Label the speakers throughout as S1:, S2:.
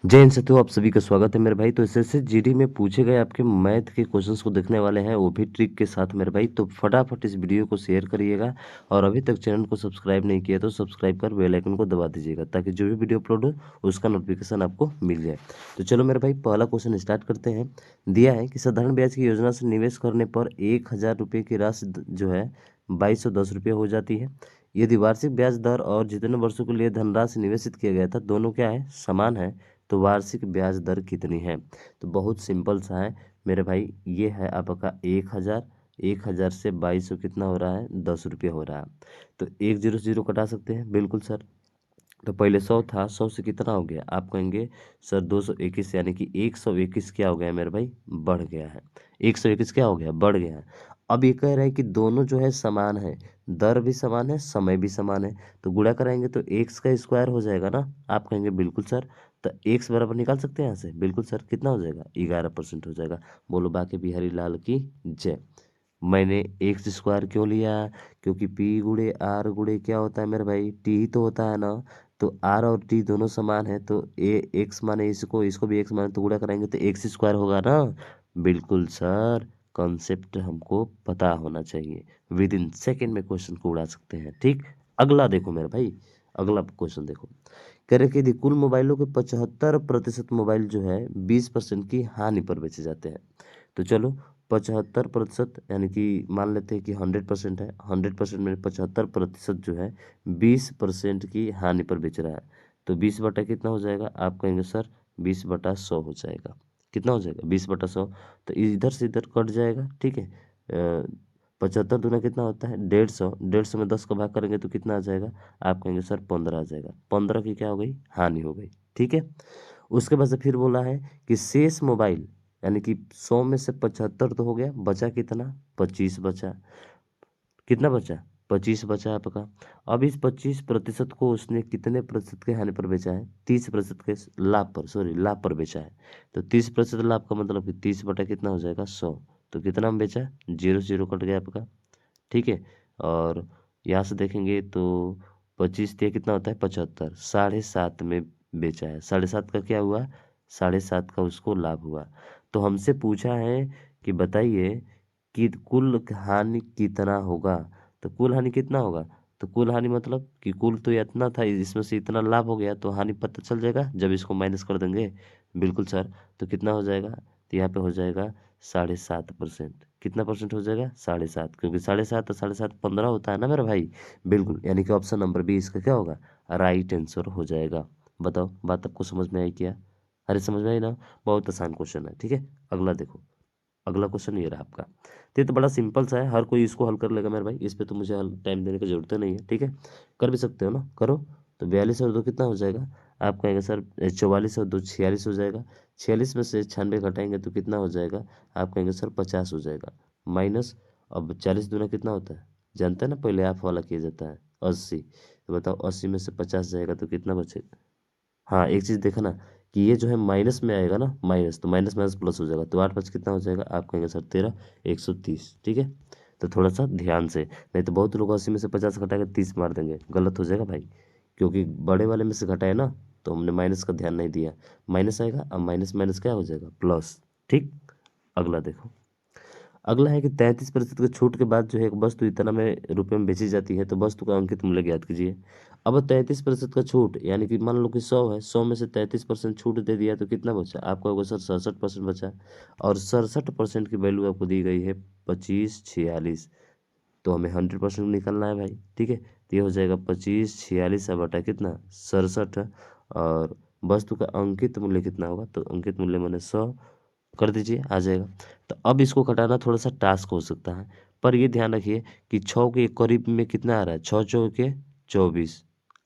S1: जय हिंद साथियों, आप सभी का स्वागत है मेरे भाई। तो एसएससी जीडी में पूछे गए आपके मैथ के क्वेश्चंस को देखने वाले हैं, वो भी ट्रिक के साथ मेरे भाई। तो फटाफट इस वीडियो को शेयर करिएगा और अभी तक चैनल को सब्सक्राइब नहीं किया तो सब्सक्राइब कर बेल आइकन को दबा दीजिएगा ताकि जो भी वीडियो अपलोड हो उसका नोटिफिकेशन आपको मिल जाए। तो चलो मेरे भाई, पहला क्वेश्चन स्टार्ट करते हैं। दिया है कि साधारण ब्याज की योजना से निवेश करने पर 1,000 रुपये की राशि जो है 2,210 रुपये हो जाती है। यदि वार्षिक ब्याज दर और जितने वर्षों के लिए धनराशि निवेशित किया गया था दोनों क्या है, समान है, तो वार्षिक ब्याज दर कितनी है। तो बहुत सिंपल सा है मेरे भाई, ये है आपका 1,000। 1,000 से 2,200 कितना हो रहा है, 10 रुपये हो रहा है। तो एक जीरो से जीरो कटा सकते हैं, बिल्कुल सर। तो पहले 100 था, 100 से कितना हो गया, आप कहेंगे सर 221, यानी कि 121 क्या हो गया मेरे भाई, बढ़ गया है। 121 क्या हो गया, बढ़ गया है। अब ये कह रहा है कि दोनों जो है समान है, दर भी समान है, समय भी समान है। तो गुणा कराएंगे तो एक्स का स्क्वायर हो जाएगा ना, आप कहेंगे बिल्कुल सर। तो एक्स बराबर निकाल सकते हैं यहाँ से, बिल्कुल सर। कितना हो जाएगा, 11% हो जाएगा। बोलो बाकी बिहारी लाल की जय। मैंने एक्स स्क्वायर क्यों लिया, क्योंकि पी गुणे आर गुणे क्या होता है मेरे भाई, टी ही तो होता है ना। तो आर और टी दोनों समान है, तो ए एक्स माने इसको, इसको भी एक्स माने, तो गुणा कराएंगे तो एक्स स्क्वायर होगा ना। बिल्कुल सर, कॉन्सेप्ट हमको पता होना चाहिए। विद इन सेकेंड में क्वेश्चन को उड़ा सकते हैं, ठीक। अगला देखो मेरे भाई, अगला क्वेश्चन देखो। कह रहे कि यदि कुल मोबाइलों के 75% मोबाइल जो है 20% की हानि पर बेचे जाते हैं। तो चलो, 75% यानी कि मान लेते हैं कि 100% है। 100% में 75% जो है 20% की हानि पर बेच रहा है। तो 20 बटा कितना हो जाएगा, आप कहेंगे सर 20/100 हो जाएगा। कितना हो जाएगा, 20/100। तो इधर से इधर कट जाएगा, ठीक है। 75 दूना कितना होता है, 150। 150 में 10 का भाग करेंगे तो कितना आ जाएगा, आप कहेंगे सर 15 आ जाएगा। 15 की क्या हो गई, हानि हो गई, ठीक है। उसके बाद से फिर बोला है कि शेष मोबाइल, यानी कि 100 में से 75 तो हो गया, बचा कितना, 25 बचा। कितना बचा, 25 बचा आपका। अब इस 25% को उसने कितने प्रतिशत के हानि पर बेचा है, 30% के लाभ पर, सॉरी लाभ पर बेचा है। तो 30% लाभ का मतलब कि 30 बटा कितना हो जाएगा, 100। तो कितना में बेचा, जीरो से जीरो कट गया आपका, ठीक है। और यहाँ से देखेंगे तो 25 दिया कितना होता है, 75, 7.5 में बेचा है। 7.5 का क्या हुआ, 7.5 का उसको लाभ हुआ। तो हमसे पूछा है कि बताइए कि कुल हानि कितना होगा। तो कुल हानि कितना होगा, तो कुल हानि मतलब कि कुल तो इतना था, इसमें से इतना लाभ हो गया, तो हानि पता चल जाएगा जब इसको माइनस कर देंगे। बिल्कुल सर। तो कितना हो जाएगा, तो यहाँ पे हो जाएगा 7.5%। कितना परसेंट हो जाएगा, 7.5, क्योंकि 7.5 और 7.5 15 होता है ना मेरा भाई। बिल्कुल, यानी कि ऑप्शन नंबर बी इसका क्या होगा, राइट आंसर हो जाएगा। बताओ, बात आपको समझ में आई क्या, अरे समझ में आई ना। बहुत आसान क्वेश्चन है, ठीक है। अगला देखो, अगला क्वेश्चन ये रहा आपका। तो ये तो बड़ा सिंपल सा है, हर कोई इसको हल कर लेगा मेरे भाई, इस पे तो मुझे टाइम देने की जरूरत नहीं है, ठीक है। कर भी सकते हो ना, करो। तो 42 और 2 कितना हो जाएगा, आप कहेंगे सर 44 और 2 46 हो जाएगा। 46 में से 96 घटाएंगे तो कितना हो जाएगा, आप कहेंगे सर 50 हो जाएगा। माइनस, अब 40 दूना कितना होता है, जानते हैं ना, पहले हाफ वाला किया जाता है, 80। तो बताओ 80 में से 50 जाएगा तो कितना बचेगा। हाँ, एक चीज देखा ना, कि ये जो है माइनस में आएगा ना, माइनस, तो माइनस माइनस प्लस हो जाएगा। तो 8 5 कितना हो जाएगा, आप कहेंगे सर 13, 130, ठीक है। तो थोड़ा सा ध्यान से, नहीं तो बहुत लोग 80 में से 50 घटा के 30 मार देंगे, गलत हो जाएगा भाई। क्योंकि बड़े वाले में से घटाए ना, तो हमने माइनस का ध्यान नहीं दिया। माइनस आएगा, अब माइनस माइनस क्या हो जाएगा, प्लस, ठीक। अगला देखो। अगला है कि 33% के छूट के बाद जो है एक वस्तु इतना में रुपए में बेची जाती है, तो वस्तु का अंकित मूल्य ज्ञात कीजिए। अब 33% का छूट, यानी कि मान लो कि 100 है, 100 में से 33% छूट दे दिया तो कितना बचा, आपको होगा सर 67% बचा। और 67% की वैल्यू आपको दी गई है 2546। तो हमें 100% निकालना है भाई, ठीक है। तो ये हो जाएगा 2546 बटा कितना, 67। और वस्तु का अंकित मूल्य कितना होगा, तो अंकित मूल्य मैंने 100 कर दीजिए, आ जाएगा। तो अब इसको घटाना थोड़ा सा टास्क हो सकता है, पर ये ध्यान रखिए कि 6 के करीब में कितना आ रहा है, 6 चौके 24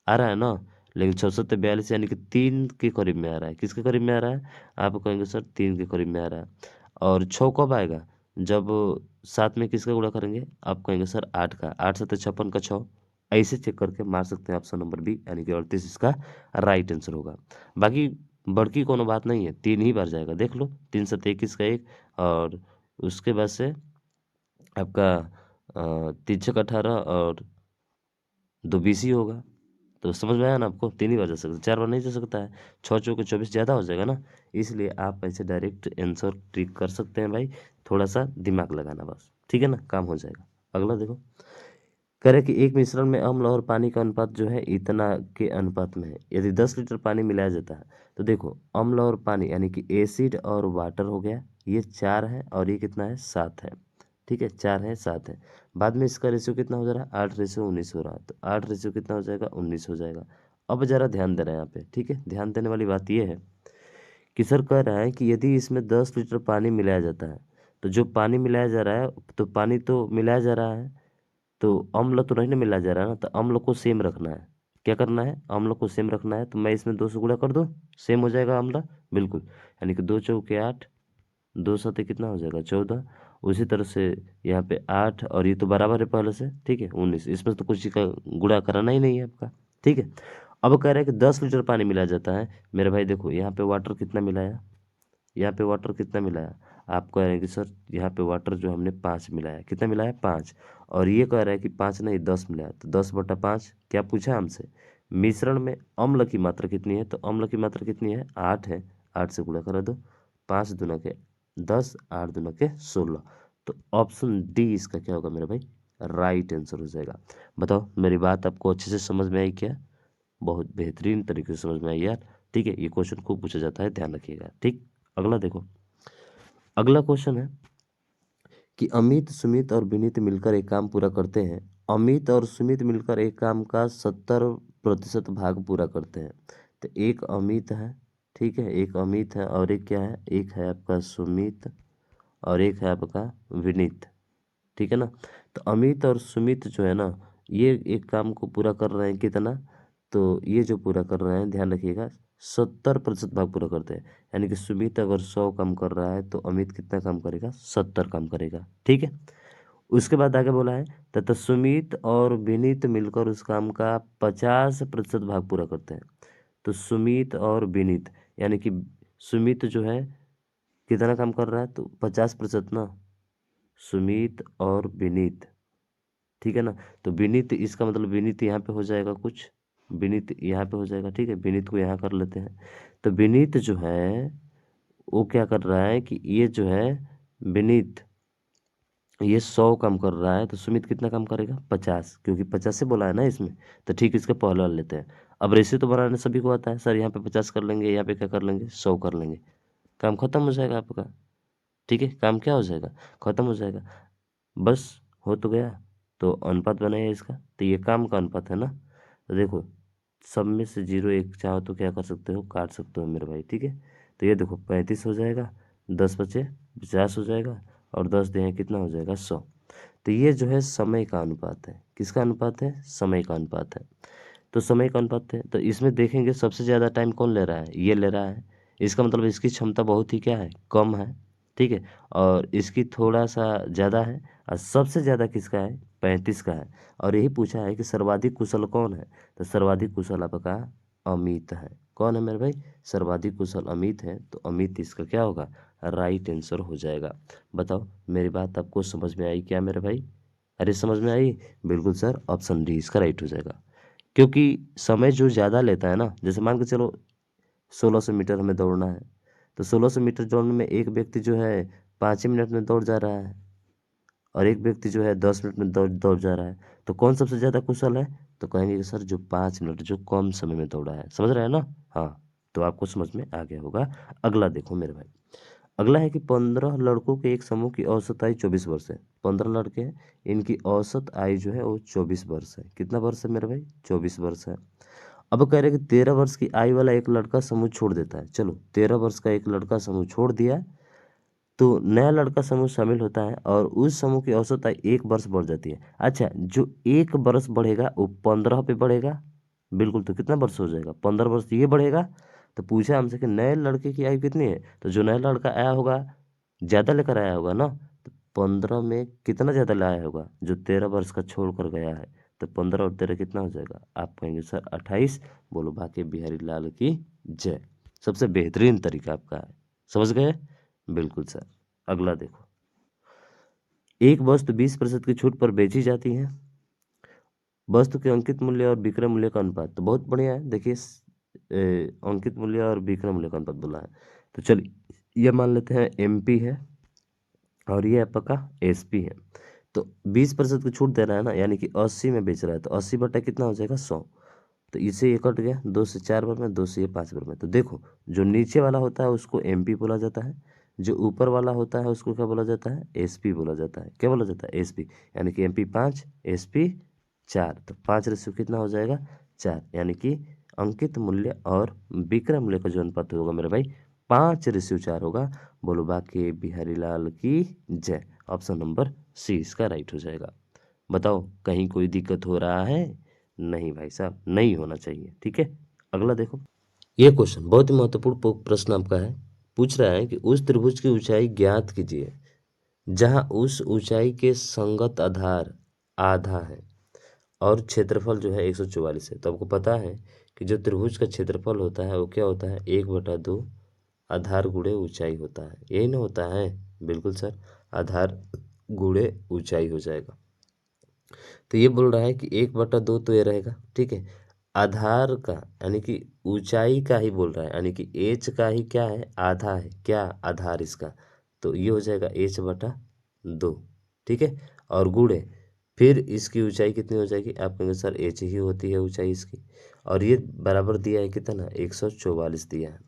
S1: आ रहा है ना। लेकिन 642 यानी कि 3 के करीब में आ रहा है, किसके करीब में आ रहा है, आप कहेंगे सर 3 के करीब में आ रहा है। और 6 कब आएगा, जब साथ में किसका गुणा करेंगे, आप कहेंगे सर 8 का, 8 7 56 का 6। ऐसे चेक करके मार सकते हैं, ऑप्शन नंबर बी यानी कि 38 इसका राइट आंसर होगा। बाकी बड़की कोनो बात नहीं है, 3 ही बार जाएगा, देख लो, 3 7 21 का 1। और उसके बाद से आपका 3 6 18 और 2 20 ही होगा। तो समझ में आया ना आपको, 3 ही बार जा सकता है, 4 बार नहीं जा सकता है। 6 चौके 24 ज़्यादा हो जाएगा ना, इसलिए आप ऐसे डायरेक्ट आंसर ट्रिक कर सकते हैं भाई, थोड़ा सा दिमाग लगाना बस, ठीक है ना, काम हो जाएगा। अगला देखो, कह रहे कि एक मिश्रण में अम्ल और पानी का अनुपात जो है इतना के अनुपात में है। यदि 10 लीटर पानी मिलाया जाता है तो देखो, अम्ल और पानी यानी कि एसिड और वाटर हो गया, ये 4 है और ये कितना है, 7 है। ठीक है, 4 है 7 है। बाद में इसका रेशियो कितना हो जा रहा है, 8:19 हो रहा है, तो 8 रेशियो कितना हो जाएगा, 19 हो जाएगा। अब जरा ध्यान देना है यहाँ पे, ठीक है, ध्यान देने वाली बात ये है कि सर कह रहा है कि यदि इसमें 10 लीटर पानी मिलाया जाता है, तो जो पानी मिलाया जा रहा है, तो पानी तो मिलाया जा रहा है, तो अम्ल तो नहीं ना मिला जा रहा है ना, तो अम्ल को सेम रखना है। क्या करना है, अम्ल को सेम रखना है, तो मैं इसमें 2 से गुणा कर दूं, सेम हो जाएगा अम्ल, बिल्कुल। यानी कि 2 चौके 8, 2 साते कितना हो जाएगा, 14। उसी तरह से यहाँ पे 8 और ये तो बराबर है पहले से, ठीक है, 19। इसमें तो कुछ का गुणा कराना ही नहीं है आपका, ठीक है। अब कह रहा है कि 10 लीटर पानी मिलाया जाता है, मेरे भाई देखो यहाँ पे वाटर कितना मिलाया, यहाँ पे वाटर कितना मिलाया, आप कह रहे हैं कि सर यहाँ पे वाटर जो हमने 5 मिलाया, कितना मिलाया, 5। और ये कह रहा है कि 5 नहीं 10 मिलाया, तो 10/5 क्या पूछा हमसे, मिश्रण में अम्ल की मात्रा कितनी है, तो अम्ल की मात्रा कितनी है, 8 है, 8 से गुणा करा दो, 5 दूना के 10, 8 दूना के 16। तो ऑप्शन डी इसका क्या होगा मेरे भाई, राइट आंसर हो जाएगा। बताओ मेरी बात आपको अच्छे से समझ में आई क्या, बहुत बेहतरीन तरीके से समझ में आई यार, ठीक है। ये क्वेश्चन खूब पूछा जाता है, ध्यान रखिएगा, ठीक। अगला देखो, अगला क्वेश्चन है कि अमित सुमित और विनीत मिलकर एक काम पूरा करते हैं। अमित और सुमित मिलकर एक काम का 70% भाग पूरा करते हैं। तो एक अमित है, ठीक है, एक अमित है और एक क्या है, एक है आपका सुमित और एक है आपका विनीत, ठीक है ना। तो अमित और सुमित जो है ना, ये एक काम को पूरा कर रहे हैं कितना, तो ये जो पूरा कर रहे हैं ध्यान रखिएगा, 70% भाग पूरा करते हैं। यानी कि सुमित अगर 100 काम कर रहा है तो अमित कितना काम करेगा, 70 काम करेगा, ठीक है। उसके बाद आगे बोला है, तथा सुमित और विनीत मिलकर उस काम का 50% भाग पूरा करते हैं। तो सुमित और विनीत यानी कि सुमित जो है कितना काम कर रहा है, तो 50% ना, सुमित और विनीत, ठीक है ना। तो विनीत इसका मतलब विनीत यहाँ पे हो जाएगा कुछ, विनीत यहाँ पे हो जाएगा, ठीक है, विनीत को यहाँ कर लेते हैं। तो विनीत जो है वो क्या कर रहा है कि ये जो है विनीत, ये 100 काम कर रहा है, तो सुमित कितना काम करेगा, 50, क्योंकि 50 से बोला है ना इसमें। तो ठीक, इसका पहला वाला लेते हैं। अब रेशियो तो बनाने सभी को आता है सर, यहाँ पे 50 कर लेंगे, यहाँ पे क्या कर लेंगे, 100 कर लेंगे, काम खत्म हो जाएगा आपका, ठीक है, काम क्या हो जाएगा, खत्म हो जाएगा, बस हो तो गया। तो अनुपात बनाइए इसका, तो ये काम का अनुपात है ना। तो देखो, सब में से 0 1 चाहो तो क्या कर सकते हो, काट सकते हो मेरे भाई, ठीक है। तो ये देखो 35 हो जाएगा, 10 बचे 50 हो जाएगा, और 10 दें कितना हो जाएगा, 100। तो ये जो है समय का अनुपात है, किसका अनुपात है, समय का अनुपात है। तो समय का अनुपात है, तो इसमें देखेंगे सबसे ज़्यादा टाइम कौन ले रहा है, ये ले रहा है। इसका मतलब इसकी क्षमता बहुत ही क्या है, कम है, ठीक है। और इसकी थोड़ा सा ज़्यादा है, और सबसे ज़्यादा किसका है, 35 का है। और यही पूछा है कि सर्वाधिक कुशल कौन है, तो सर्वाधिक कुशल आपका अमित है। कौन है मेरे भाई, सर्वाधिक कुशल अमित है, तो अमित इसका क्या होगा, राइट आंसर हो जाएगा। बताओ मेरी बात आपको समझ में आई क्या मेरे भाई, अरे समझ में आई, बिल्कुल सर, ऑप्शन डी इसका राइट हो जाएगा। क्योंकि समय जो ज़्यादा लेता है ना, जैसे मान के चलो 1600 मीटर हमें दौड़ना है, तो 1600 मीटर दौड़ने में एक व्यक्ति जो है 5 ही मिनट में दौड़ जा रहा है, और एक व्यक्ति जो है 10 मिनट में दौड़ दौड़ जा रहा है, तो कौन सबसे ज़्यादा कुशल है, तो कहेंगे कि सर जो 5 मिनट जो कम समय में दौड़ा है, समझ रहे हैं ना। हाँ, तो आपको समझ में आ गया होगा। अगला देखो मेरे भाई, अगला है कि 15 लड़कों के एक समूह की औसत आयु 24 वर्ष है। 15 लड़के हैं, इनकी औसत आयु जो है वो 24 वर्ष है। कितना वर्ष है मेरे भाई, 24 वर्ष है। अब कह रहे हैं कि 13 वर्ष की आयु वाला एक लड़का समूह छोड़ देता है। चलो 13 वर्ष का एक लड़का समूह छोड़ दिया, तो नया लड़का समूह शामिल होता है और उस समूह की औसत आयु 1 वर्ष बढ़ जाती है। अच्छा, जो 1 वर्ष बढ़ेगा वो 15 पे बढ़ेगा, बिल्कुल। तो कितना वर्ष हो जाएगा, 15 वर्ष ये बढ़ेगा। तो पूछा हमसे कि नए लड़के की आयु कितनी है, तो जो नया लड़का आया होगा ज़्यादा लेकर आया होगा ना, तो 15 में कितना ज़्यादा लाया होगा, जो 13 वर्ष का छोड़ कर गया है। तो 15 और 13 कितना हो जाएगा, आप कहेंगे सर 28। बोलो बाकी बिहारी लाल की जय। सबसे बेहतरीन तरीका आपका है, समझ गए, बिल्कुल सर। अगला देखो, एक वस्तु 20% की छूट पर बेची जाती है, वस्तु के अंकित मूल्य और विक्रय मूल्य का अनुपात, तो बहुत बढ़िया है। देखिए अंकित मूल्य और विक्रय मूल्य का अनुपात बोला है, तो चलिए ये मान लेते हैं एमपी है और ये आपका एसपी है। तो 20% की छूट दे रहा है ना, यानी कि 80 में बेच रहा है, तो 80 बटा कितना हो जाएगा 100। तो इससे ये कट गया, 2 से 4 बार में, 2 से ये 5 बार में। तो देखो जो नीचे वाला होता है उसको एमपी बोला जाता है, जो ऊपर वाला होता है उसको क्या बोला जाता है, एसपी बोला जाता है। क्या बोला जाता है, एसपी। यानी कि एमपी 5, एसपी 4, तो 5 रेशियो कितना हो जाएगा 4, यानी कि अंकित मूल्य और विक्रय मूल्य का जो अनुपात होगा मेरे भाई 5:4 होगा। बोलो बाकी बिहारी लाल की जय। ऑप्शन नंबर सी इसका राइट हो जाएगा। बताओ कहीं कोई दिक्कत हो रहा है? नहीं भाई साहब, नहीं होना चाहिए। ठीक है, अगला देखो। ये क्वेश्चन बहुत ही महत्वपूर्ण प्रश्न आपका है। पूछ रहा है कि उस त्रिभुज की ऊंचाई ज्ञात कीजिए जहां उस ऊंचाई के संगत आधार आधा है और क्षेत्रफल जो है 144 है। तो आपको पता है कि जो त्रिभुज का क्षेत्रफल होता है वो क्या होता है, 1/2 आधार गुणे ऊंचाई होता है। यही ना होता है? बिल्कुल सर, आधार गुणे ऊंचाई हो जाएगा। तो ये बोल रहा है कि 1/2 तो ये रहेगा, ठीक है। आधार का यानी कि ऊंचाई का ही बोल रहा है, यानी कि एच का ही क्या है, आधा है, क्या आधार इसका। तो ये हो जाएगा h/2, ठीक है। और गुणे फिर इसकी ऊंचाई कितनी हो जाएगी, आप कहेंगे सर एच ही होती है ऊंचाई इसकी, और ये बराबर दिया है कितना, 144 दिया है।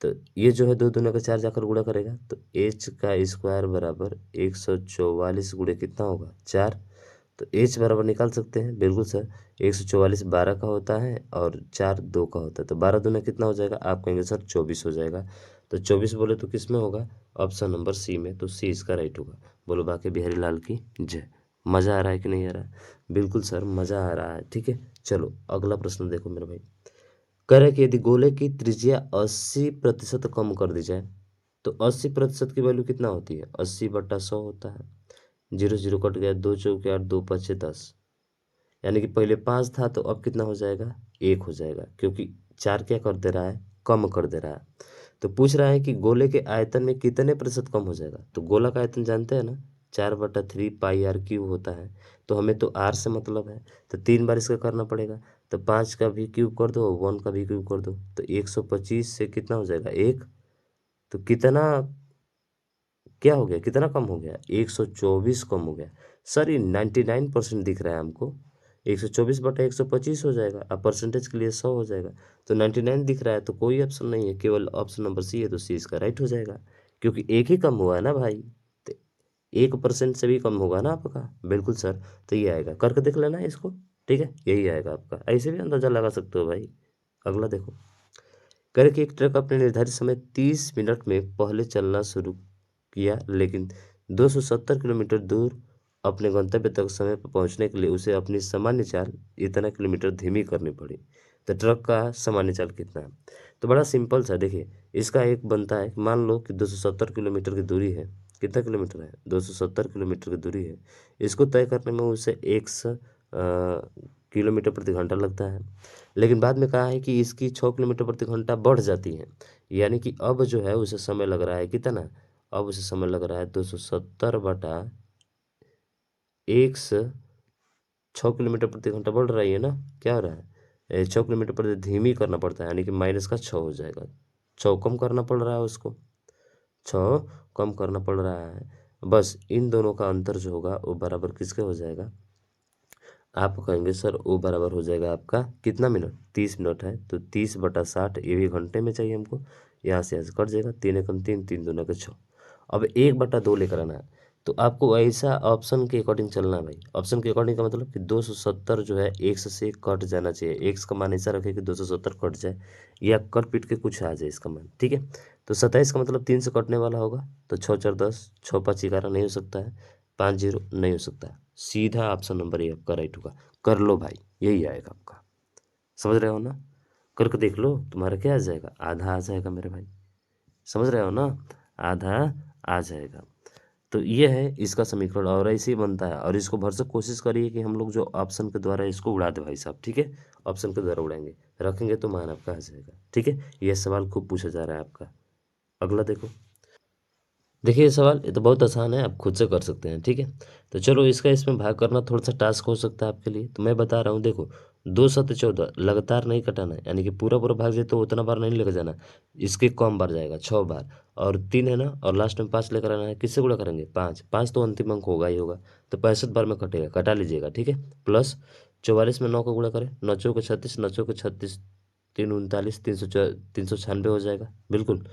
S1: तो ये जो है 2 दूना का 4 जाकर गुणा करेगा, तो एच का स्क्वायर बराबर 144 गुणे कितना होगा 4। तो एच बराबर निकाल सकते हैं, बिल्कुल सर। 144 12 का होता है और 4 2 का होता है, तो 12 दूना कितना हो जाएगा, आप कहेंगे सर 24 हो जाएगा। तो 24 बोले तो किस में होगा, ऑप्शन नंबर सी में। तो सी इसका राइट होगा। बोलो बाकी बिहारी लाल की जय। मज़ा आ रहा है कि नहीं आ रहा है? बिल्कुल सर मज़ा आ रहा है। ठीक है, चलो अगला प्रश्न देखो मेरे भाई। कह रहा है कि यदि गोले की त्रिज्या 80% कम कर दी जाए तो 80% की वैल्यू कितना होती है, 80/100 होता है। 0 0 कट गया, 2 चौके 8, 2 5 10, यानी कि पहले 5 था तो अब कितना हो जाएगा, 1 हो जाएगा, क्योंकि 4 क्या कर दे रहा है, कम कर दे रहा है। तो पूछ रहा है कि गोले के आयतन में कितने प्रतिशत कम हो जाएगा। तो गोला का आयतन जानते हैं ना, 4/3 πr³ होता है। तो हमें तो r से मतलब है, तो 3 बार इसका करना पड़ेगा। तो 5 का भी क्यूब कर दो, 1 का भी क्यूब कर दो, तो 125 से कितना हो जाएगा 1। तो कितना क्या हो गया, कितना कम हो गया, 124 कम हो गया। सर ये 99% दिख रहा है हमको, 124/125 हो जाएगा, अब परसेंटेज के लिए 100 हो जाएगा। तो 99 दिख रहा है, तो कोई ऑप्शन नहीं है, केवल ऑप्शन नंबर सी है, तो सी इसका राइट हो जाएगा। क्योंकि एक ही कम हुआ है ना भाई, तो 1% से भी कम होगा ना आपका, बिल्कुल सर। तो ये आएगा, करके देख लेना इसको, ठीक है, यही आएगा आपका। ऐसे भी अंदाजा लगा सकते हो भाई। अगला देखो। कह रहे कि एक ट्रक अपने निर्धारित समय 30 मिनट में पहले चलना शुरू किया, लेकिन 270 किलोमीटर दूर अपने गंतव्य तक समय पर पहुंचने के लिए उसे अपनी सामान्य चाल इतना किलोमीटर धीमी करनी पड़ी। तो ट्रक का सामान्य चाल कितना है? तो बड़ा सिंपल सा देखिए, इसका एक बनता है, मान लो कि 270 किलोमीटर की दूरी है। कितना किलोमीटर है, 270 किलोमीटर की दूरी है। इसको तय करने में उसे 100 किलोमीटर प्रति घंटा लगता है। लेकिन बाद में कहा है कि इसकी 6 किलोमीटर प्रति घंटा बढ़ जाती है, यानी कि अब जो है उसे समय लग रहा है कितना, अब उसे समय लग रहा है 270/106 किलोमीटर प्रति घंटा बढ़ रही है ना, क्या हो रहा है, 6 किलोमीटर प्रति धीमी करना पड़ता है, यानी कि माइनस का 6 हो जाएगा। 6 कम करना पड़ रहा है उसको, 6 कम करना पड़ रहा है। बस इन दोनों का अंतर जो होगा वो बराबर किसके हो जाएगा, आप कहेंगे सर वो बराबर हो जाएगा आपका कितना मिनट, 30 मिनट है, तो 30/60 ये भी घंटे में चाहिए हमको। यहाँ से कट जाएगा, 3 एकम 3, 3 दूना के 6। अब 1/2 लेकर आना है, तो आपको ऐसा ऑप्शन के अकॉर्डिंग चलना है भाई। ऑप्शन के अकॉर्डिंग का मतलब कि 270 जो है एक्स से कट जाना चाहिए, एक्स का मान ऐसा रखे कि 270 कट जाए, या कट पीट के कुछ आ जाए इसका मान, ठीक है। तो 27 का मतलब 3 से कटने वाला होगा, तो 6 4 10, 6 5 11 नहीं हो सकता है, 5 0 नहीं हो सकता है। सीधा ऑप्शन नंबर ए आपका राइट होगा। कर लो भाई, यही आएगा आपका। समझ रहे हो ना, करके देख लो, तुम्हारा क्या आ जाएगा, आधा आ जाएगा मेरे भाई। समझ रहे हो ना, आधा आ जाएगा। तो ये है इसका समीकरण, और ऐसे ही बनता है। और इसको भरसक कोशिश करिए कि हम लोग जो ऑप्शन के द्वारा इसको उड़ा दे भाई साहब, ठीक है। ऑप्शन के द्वारा उड़ाएंगे, रखेंगे तो मान आपका आ जाएगा, ठीक है। यह सवाल खूब पूछा जा रहा है आपका। अगला देखो। देखिए ये सवाल ये तो बहुत आसान है, आप खुद से कर सकते हैं, ठीक है। तो चलो इसका इसमें भाग करना थोड़ा सा टास्क हो सकता है आपके लिए, तो मैं बता रहा हूँ। देखो 2 7 14 लगातार नहीं कटाना है, यानी कि पूरा पूरा भाग जाए तो उतना बार नहीं लेकर जाना, इसके कम बार जाएगा 6 बार, और 3 है ना, और लास्ट में 5 लेकर आना है। किससे गुणा करेंगे? 5 तो अंतिम अंक होगा ही होगा, तो 65 बार में कटेगा, कटा लीजिएगा, ठीक है। प्लस 44 में 9 का गुणा करें, 9 चौके 36, 9 चौके 36, 3 39, 396 हो जाएगा बिल्कुल।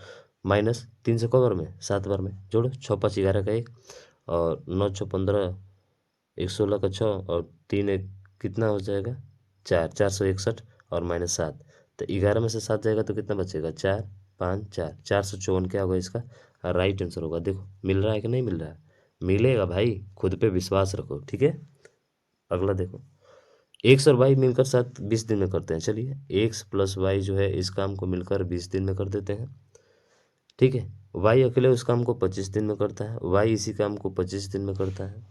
S1: माइनस 300 कवर में 7 बार में जोड़ो, 6 5 11 का 1, और 9 6 15, 1 16 का 6, और 3 1 कितना हो जाएगा? 4, 461, और -7। तो 11 में से 7 जाएगा तो कितना बचेगा? 4 5 4, 454 क्या होगा इसका? राइट आंसर होगा। देखो मिल रहा है कि नहीं मिल रहा है? मिलेगा भाई, खुद पे विश्वास रखो, ठीक है। अगला देखो, एक्स और वाई मिलकर साथ 20 दिन में करते हैं। चलिए एक्स प्लस वाई जो है इस काम को मिलकर 20 दिन में कर देते हैं, ठीक है। वाई अकेले उस काम को 25 दिन में करता है, वाई इसी काम को 25 दिन में करता है।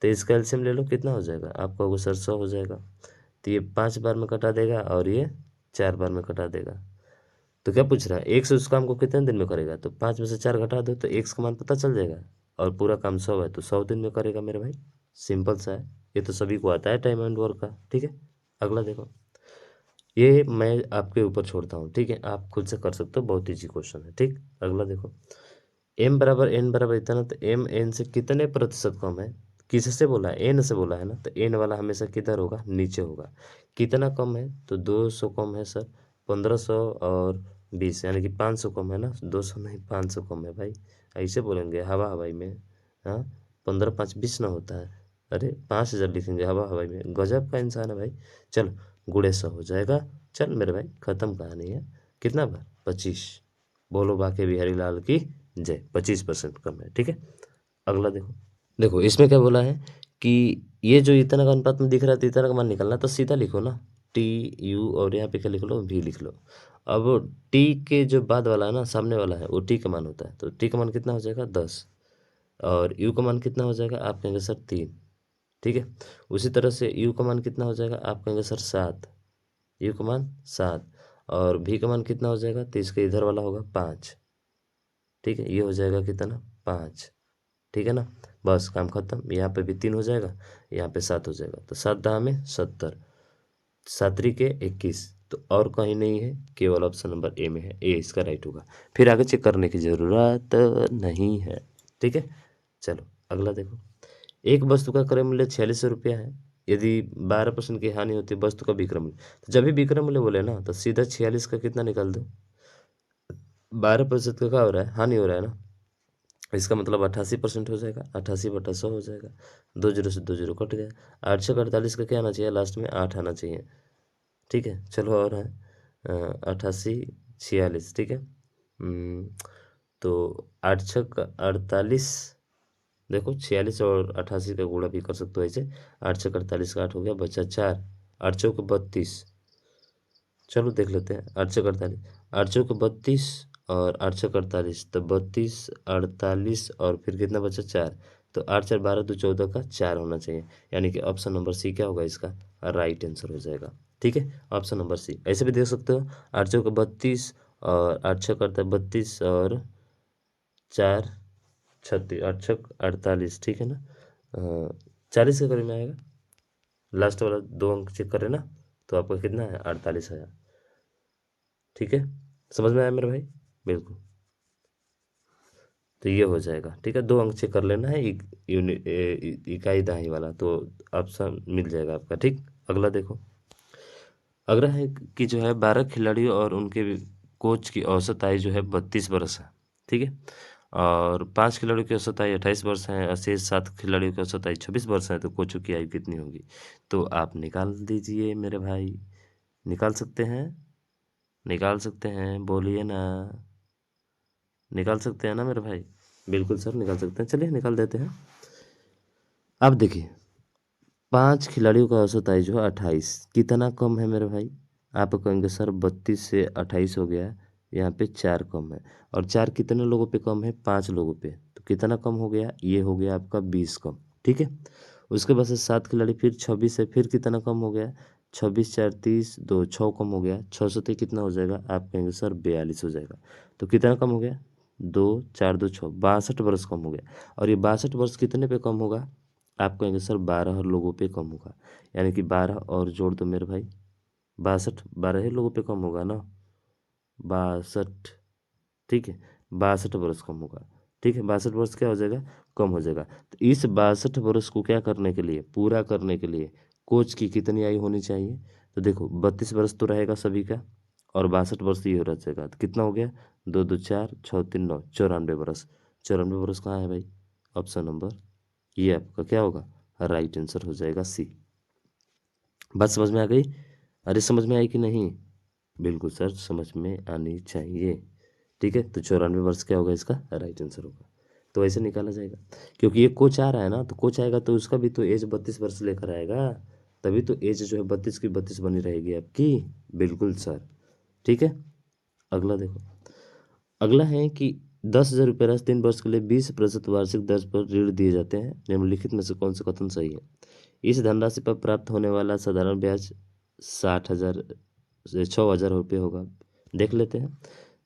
S1: तो इसका एलसीएम ले लो, कितना हो जाएगा? आप कहोगे सर 100 हो जाएगा, तो ये 5 बार में कटा देगा और ये 4 बार में कटा देगा। तो क्या पूछ रहा है? एक से उस काम को कितने दिन में करेगा? तो 5 में से 4 घटा दो तो एक्स का मान पता चल जाएगा, और पूरा काम 100 है तो 100 दिन में करेगा मेरे भाई। सिंपल सा है, ये तो सभी को आता है टाइम एंड वर्क का, ठीक है। अगला देखो, ये मैं आपके ऊपर छोड़ता हूँ, ठीक है, आप खुद से कर सकते हो, बहुत ईजी क्वेश्चन है, ठीक। अगला देखो, एम बराबर एन बराबर इतना, तो एम एन से कितने प्रतिशत कम है? किससे बोला है? एन से बोला है ना, तो एन वाला हमेशा किधर होगा? नीचे होगा। कितना कम है? तो 200 कम है सर, 1500 और 20, यानी कि 500 कम है ना, 200 नहीं 500 कम है भाई। ऐसे बोलेंगे हवा हवाई में? हाँ, 15 5 20 ना होता है। अरे 5000 लिखेंगे हवा हवाई में, गजब का इंसान है भाई। चलो गुड़े 100 हो जाएगा। चल मेरे भाई खत्म कहानी है। कितना बार? 25। बोलो बाके बिहारी लाल की जय। 25% कम है, ठीक है। अगला देखो, देखो इसमें क्या बोला है कि ये जो इतना का अनुपात में दिख रहा है, तो इतना का मान निकालना, तो सीधा लिखो ना, टी यू, और यहाँ पे क्या लिख लो? भी लिख लो। अब टी के जो बाद वाला है ना, सामने वाला है, वो टी का मान होता है, तो टी का मान कितना हो जाएगा? 10, और यू का मान कितना हो जाएगा? आप कहेंगे सर 3, ठीक है। उसी तरह से यू का मान कितना हो जाएगा? आप कहेंगे सर 7, यू का मान 7, और भी का मान कितना हो जाएगा? तो इसके इधर वाला होगा 5, ठीक है। ये हो जाएगा कितना? 5, ठीक है ना। बस काम खत्म, यहाँ पे भी 3 हो जाएगा, यहाँ पे 7 हो जाएगा, तो 7 में 70, 7 के 21, तो और कहीं नहीं है, केवल ऑप्शन नंबर ए में है, ए इसका राइट होगा। फिर आगे चेक करने की ज़रूरत नहीं है, ठीक है। चलो अगला देखो, एक वस्तु का क्रय मूल्य 4600 रुपया है। यदि 12% की हानि होती है वस्तु का विक्रय मूल्य, तो जब भी विक्रय मूल्य बोले ना, तो सीधा 46 का कितना निकाल दो? 12% का क्या हो रहा है? हानि हो रहा है ना, इसका मतलब 88% हो जाएगा, 88/100 हो जाएगा। 2 जीरो से 2 जीरो कट गया। 8 छः 48 का क्या आना चाहिए? लास्ट में 8 आना चाहिए, ठीक है। चलो और है 88 46, ठीक है। तो 8 छः 48, देखो 46 और 88 का गुणा भी कर सकते हो ऐसे। 8 छः 48 का 8 हो गया, बचा 4, 8 चौके 32। चलो देख लेते हैं, 8 छः 48, 8 चौके 32, और 8 छः 48, तो 32 48, और फिर कितना बचा? 4। तो 8 4 12 2 14 का 4 होना चाहिए, यानी कि ऑप्शन नंबर सी क्या होगा इसका? राइट आंसर हो जाएगा, ठीक है। Option number C. ऐसे भी देख सकते हो, 8 चौके 32, और 8 छः करता है 32, और 4 36, 8 छः 48, ठीक है ना। 40 के करीब में आएगा। लास्ट वाला 2 अंक चेक करें ना, तो आपका कितना है? 48 आया, ठीक है। समझ में आया मेरे भाई? बिल्कुल। तो ये हो जाएगा, ठीक है। 2 अंक चेक कर लेना है, इकाई दहाई वाला, तो ऑप्शन मिल जाएगा आपका, ठीक। अगला देखो, अगला है कि जो है 12 खिलाड़ियों और उनके कोच की औसत आयु जो है 32 वर्ष है, ठीक है। और 5 खिलाड़ियों की औसत आयु 28 वर्ष है, और शेष 7 खिलाड़ियों की औसत आयु 26 वर्ष है, तो कोचों की आयु कितनी होगी? तो आप निकाल दीजिए मेरे भाई। निकाल सकते हैं? निकाल सकते हैं, बोलिए ना। निकाल सकते हैं ना मेरे भाई? बिल्कुल सर निकाल सकते हैं, चलिए निकाल देते हैं। अब देखिए, 5 खिलाड़ियों का औसत आयु जो है 28, कितना कम है मेरे भाई? आप कहेंगे सर 32 से 28 हो गया, यहाँ पे 4 कम है, और 4 कितने लोगों पे कम है? 5 लोगों पे, तो कितना कम हो गया? ये हो गया आपका 20 कम, ठीक है। उसके बाद से 7 खिलाड़ी, फिर 26 है, फिर कितना कम हो गया? 26 4 30, 2 6 कम हो गया, 6 से कितना हो जाएगा? आप कहेंगे सर 42 हो जाएगा, तो कितना कम हो गया? 2 4 2 6 62 वर्ष कम हो गया। और ये 62 वर्ष कितने पे कम होगा? आप कहेंगे सर 12 लोगों पे कम होगा, यानी कि 12 और जोड़ दो मेरे भाई, 62 12 ही लोगों पे कम होगा ना, 62, ठीक है, 62 वर्ष कम होगा, ठीक है, 62 वर्ष क्या हो जाएगा? कम हो जाएगा। तो इस 62 वर्ष को क्या करने के लिए, पूरा करने के लिए कोच की कितनी आयु होनी चाहिए? तो देखो 32 वर्ष तो रहेगा सभी का, और 62 वर्ष ये रह जाएगा, तो कितना हो गया? 2 2 4 6 3 9 94 वर्ष। 94 वर्ष कहाँ है भाई? ऑप्शन नंबर, ये आपका क्या होगा? राइट आंसर हो जाएगा सी। बात समझ में आ गई? अरे समझ में आई कि नहीं? बिल्कुल सर, समझ में आनी चाहिए, ठीक है। तो 94 वर्ष क्या होगा इसका? राइट आंसर होगा। तो ऐसे निकाला जाएगा, क्योंकि ये कोच आ रहा है ना, तो कोच आएगा तो उसका भी तो एज 32 वर्ष लेकर आएगा, तभी तो एज जो है 32 की 32 बनी रहेगी आपकी। बिल्कुल सर, ठीक है। अगला देखो, अगला है कि 10,000 रुपये राशि 3 वर्ष के लिए 20% वार्षिक दर पर ऋण दिए जाते हैं, निम्नलिखित में से कौन सा कथन सही है? इस धनराशि पर प्राप्त होने वाला साधारण ब्याज 60,000 से 6,000 रुपये होगा। देख लेते हैं।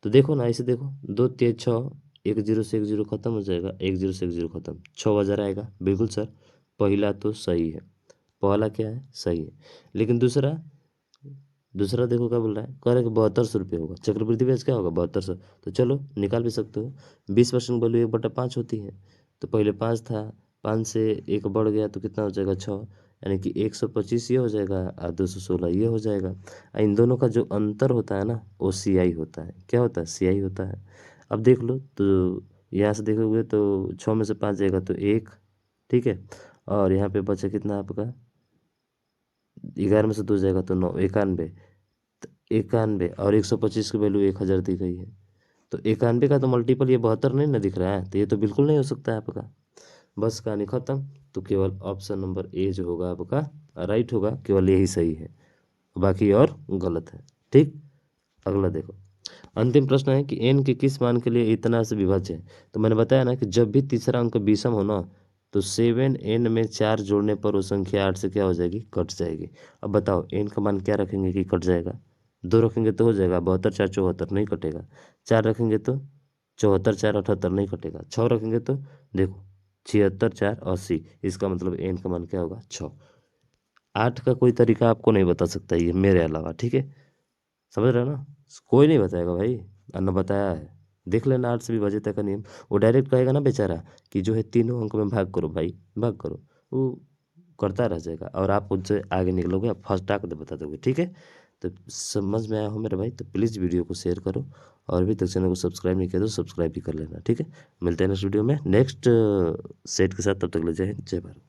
S1: तो देखो ना, इसे देखो, 2 तेज 6, एक जीरो से एक जीरो खत्म हो जाएगा, एक जीरो से एक जीरो खत्म, 6,000 आएगा। बिल्कुल सर, पहला तो सही है, पहला क्या है? सही है। लेकिन दूसरा, दूसरा देखो क्या बोल रहा है, कह रहा है कि 7200 रुपये होगा, चक्रवृद्धि ब्याज क्या होगा? 7200। तो चलो निकाल भी सकते हो, 20% वैल्यू 1/5 होती है, तो पहले 5 था, 5 से एक बढ़ गया तो कितना हो जाएगा? 6, यानी कि 125 ये हो जाएगा और 216 ये हो जाएगा। इन दोनों का जो अंतर होता है ना, वो CI होता है। क्या होता है? CI होता है। अब देख लो, तो यहाँ से देखोगे तो 6 में से 5 जाएगा तो 1, ठीक है, और यहाँ पे बचा कितना आपका? 11 में से 2 जाएगा तो 9, 91, 91, और 125 की वैल्यू 1000 दी गई है, तो 91 का तो मल्टीपल ये 72 नहीं ना दिख रहा है, तो ये तो बिल्कुल नहीं हो सकता है आपका। बस कहानी खत्म। तो केवल ऑप्शन नंबर ए जो होगा आपका राइट होगा, केवल यही सही है, बाकी और गलत है, ठीक। अगला देखो, अंतिम प्रश्न है कि एन के किस मान के लिए इतना से विभाज्य है? तो मैंने बताया ना कि जब भी तीसरा अंक विषम हो ना, तो 7n में 4 जोड़ने पर वो संख्या 8 से क्या हो जाएगी? कट जाएगी। अब बताओ एन का मान क्या रखेंगे कि कट जाएगा? 2 रखेंगे तो हो जाएगा 72 4 74, नहीं कटेगा। 4 रखेंगे तो 74 4 78, नहीं कटेगा। 6 रखेंगे तो देखो 76 4 80, इसका मतलब एन का मान क्या होगा? 6। 8 का कोई तरीका आपको नहीं बता सकता ये मेरे अलावा, ठीक है, समझ रहे हो ना? कोई नहीं बताएगा भाई, अन्ना बताया है। देख लेना 8 से विभाज्यता का नियम, वो डायरेक्ट कहेगा ना बेचारा कि जो है तीनों अंक में भाग करो भाई, भाग करो, वो करता रह जाएगा और आप उनसे आगे निकलोगे, आप फर्स्ट आकर बता दोगे, ठीक है। तो समझ में आया हो मेरे भाई, तो प्लीज़ वीडियो को शेयर करो, और अभी तक चैनल को सब्सक्राइब नहीं किया तो सब्सक्राइब भी कर लेना, ठीक है। मिलते हैं नेक्स्ट वीडियो में नेक्स्ट सेट के साथ, तब तक ले जय हिंद जय भारत।